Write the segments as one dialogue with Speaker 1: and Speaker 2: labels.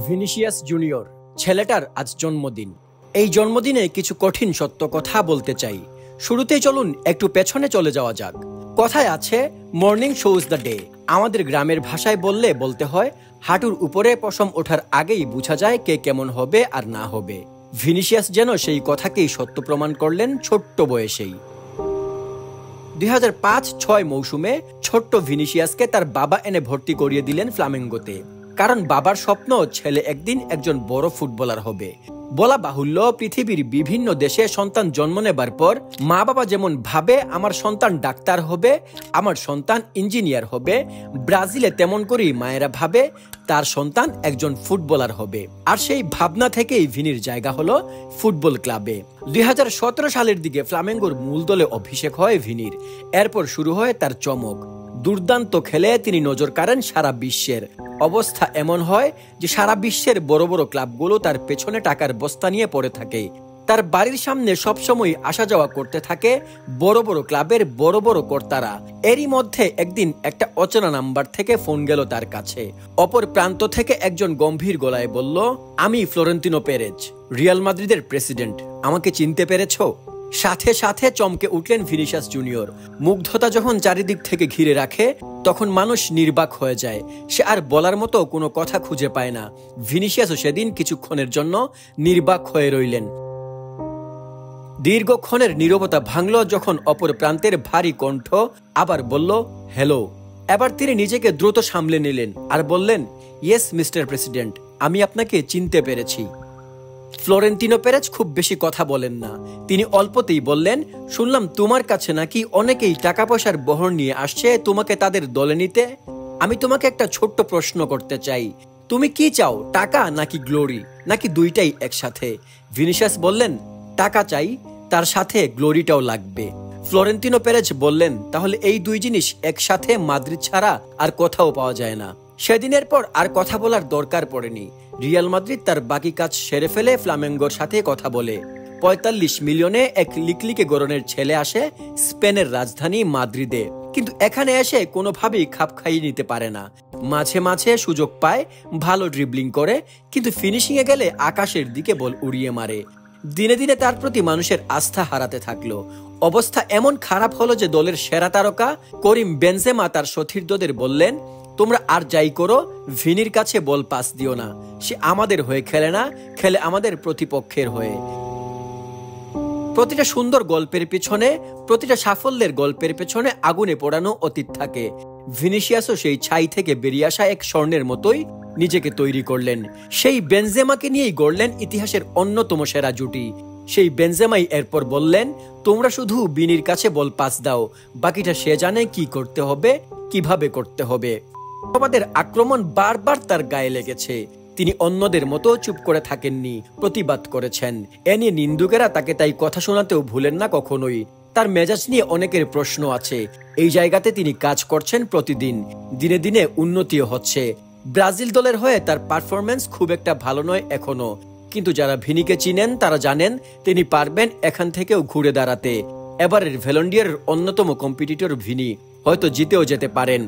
Speaker 1: Vinicius junior ছেলেটার আজ জন্মদিন। এই জন্মদিনে কিছু কঠিন সত্য কথা বলতে চাই। শুরুতেই চলুন একটু পেছনে চলে যাওয়া যাক। কথায় আছে মর্নিং শোজ দ্য ডে। আমাদের গ্রামের ভাষায় বলতে হয় হাঁটুর উপরে পশম ওঠার আগেই বোঝা যায় কে কেমন হবে আর না হবে। ভিনিসিয়াস যেন সেই কথাকেই সত্য প্রমাণ করলেন ছোট্ট বয়সেই। 2005-06 মৌসুমে ছোট্ট ভিনিসিয়াসকে তার বাবা এনে ভর্তি করিয়ে দিলেন ফ্লামেঙ্গোতে। কারণ বাবার স্বপ্ন ছেলে একদিন একজন বড় ফুটবলার হবে। বলা বাহুল্য, পৃথিবীর বিভিন্ন দেশে সন্তান জন্ম নেবার পর মা বাবা যেমন ভাবে আমার সন্তান ডাক্তার হবে, আমার সন্তান ইঞ্জিনিয়ার হবে, ব্রাজিলে তেমন করেই মায়েরা ভাবে তার সন্তান একজন ফুটবলার হবে। আর সেই ভাবনা থেকেই ভিনির জায়গা হলো ফুটবল ক্লাবে। 2017 সালের দিকে ফ্লামেঙ্গোর মূল দলে অভিষেক হয় ভিনির। এরপর শুরু হয় তার চমক। দুর্দান্ত খেলে তিনি নজর কাড়েন সারা বিশ্বের। অবস্থা এমন হয় যে সারা বিশ্বের বড় বড় ক্লাবগুলো তার পেছনে টাকার বস্তা নিয়ে পড়ে থাকে। তার বাড়ির সামনে সবসময় আসা যাওয়া করতে থাকে বড় বড় ক্লাবের বড় বড় কর্তারা। এরই মধ্যে একদিন একটা অচেনা নাম্বার থেকে ফোন গেল তার কাছে। অপর প্রান্ত থেকে একজন গম্ভীর গলায় বলল, আমি ফ্লোরেন্তিনো পেরেজ, রিয়াল মাদ্রিদের প্রেসিডেন্ট। আমাকে চিনতে পেরেছো? সাথে সাথে চমকে উঠলেন ভিনিসিয়াস জুনিয়র। মুগ্ধতা যখন চারিদিক থেকে ঘিরে রাখে তখন মানুষ নির্বাক হয়ে যায়। সে আর বলার মতো কোনো কথা খুঁজে পায় না। ভিনিসিয়াসও সেদিন কিছুক্ষণের জন্য নির্বাক হয়ে রইলেন। দীর্ঘক্ষণের নীরবতা ভাঙল যখন অপর প্রান্তের ভারী কণ্ঠ আবার বলল, হ্যালো। এবার তিনি নিজেকে দ্রুত সামলে নিলেন আর বললেন, ইয়েস মিস্টার প্রেসিডেন্ট, আমি আপনাকে চিনতে পেরেছি। ফ্লোরেন্তিনো পেরেজ খুব বেশি কথা বলেন না। তিনি অল্পতেই বললেন, শুনলাম তোমার কাছে নাকি অনেকেই টাকা পয়সার বহর নিয়ে আসছে তোমাকে তাদের দলে নিতে। আমি তোমাকে একটা ছোট্ট প্রশ্ন করতে চাই, তুমি কি চাও, টাকা নাকি গ্লোরি, নাকি দুইটাই একসাথে? ভিনিসিয়াস বললেন, টাকা চাই, তার সাথে গ্লোরিটাও লাগবে। ফ্লোরেন্তিনো পেরেজ বললেন, তাহলে এই দুই জিনিস একসাথে মাদ্রিদ ছাড়া আর কোথাও পাওয়া যায় না। সেদিনের পর আর কথা বলার দরকার পড়েনি। রিয়াল মাদ্রিদ তার বাকি কাজ সেরে ফেলে ফ্লামেঙ্গোর সাথে কথা বলে। 45 মিলিয়নে এক লিকলিকে গড়নের ছেলে আসে স্পেনের রাজধানী মাদ্রিদে, কিন্তু এখানে এসে কোনোভাবেই খাপ খাইয়ে নিতে পারে না। মাঝে মাঝে সুযোগ পায়, ভালো ড্রিবলিং করে, কিন্তু ফিনিশিং এ গেলে আকাশের দিকে বল উড়িয়ে মারে। দিনে দিনে তার প্রতি মানুষের আস্থা হারাতে থাকলো। অবস্থা এমন খারাপ হলো যে দলের সেরা তারকা করিম বেনজেমা তার সতীর্থদের বললেন, তোমরা আর যাই করো, ভিনির কাছে বল পাস দিও না। সে আমাদের হয়ে খেলে না, খেলে আমাদের প্রতিপক্ষের হয়ে। প্রতিটা সুন্দর গল্পের পিছনে, প্রতিটা সাফল্যের গল্পের পেছনে আগুনে পোড়ানো অতীত থাকে। ভিনিসিয়াসও সেই ছাই থেকে বেরিয়ে আসা এক স্বর্ণের মতোই নিজেকে তৈরি করলেন। সেই বেনজেমাকে নিয়েই গড়লেন ইতিহাসের অন্যতম সেরা জুটি। সেই বেনজেমাই এরপর বললেন, তোমরা শুধু ভিনির কাছে বল পাস দাও, বাকিটা সে জানে কি করতে হবে, কিভাবে করতে হবে। আমাদের আক্রমণ বারবার তার গায়ে লেগেছে। তিনি অন্যদের মতো চুপ করে থাকেননি, প্রতিবাদ করেছেন। এ নিয়ে নিন্দুকেরা তাকে তাই কথা শোনাতেও ভুলেন না কখনোই। তার মেজাজ নিয়ে অনেকের প্রশ্ন আছে। এই জায়গাতে তিনি কাজ করছেন প্রতিদিন, দিনে দিনে উন্নতিও হচ্ছে। ব্রাজিল দলের হয়ে তার পারফরমেন্স খুব একটা ভালো নয় এখনো, কিন্তু যারা ভিনিকে চিনেন তারা জানেন তিনি পারবেন এখান থেকেও ঘুরে দাঁড়াতে। এবারের ভ্যালন্ডিয়ারের অন্যতম কম্পিটিটর ভিনি হয়তো জিতেও যেতে পারেন।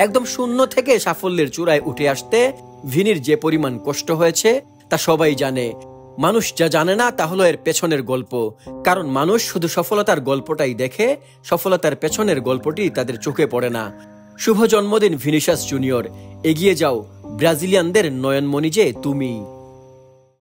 Speaker 1: একদম শূন্য থেকে সাফল্যের চূড়ায় উঠে আসতে ভিনির যে পরিমাণ কষ্ট হয়েছে তা সবাই জানে। মানুষ যা জানে না তা হলো এর পেছনের গল্প। কারণ মানুষ শুধু সফলতার গল্পটাই দেখে, সফলতার পেছনের গল্পটি তাদের চোখে পড়ে না। শুভ জন্মদিন ভিনিসিয়াস জুনিয়র, এগিয়ে যাও, ব্রাজিলিয়ানদের নয়নমণি যে তুমি।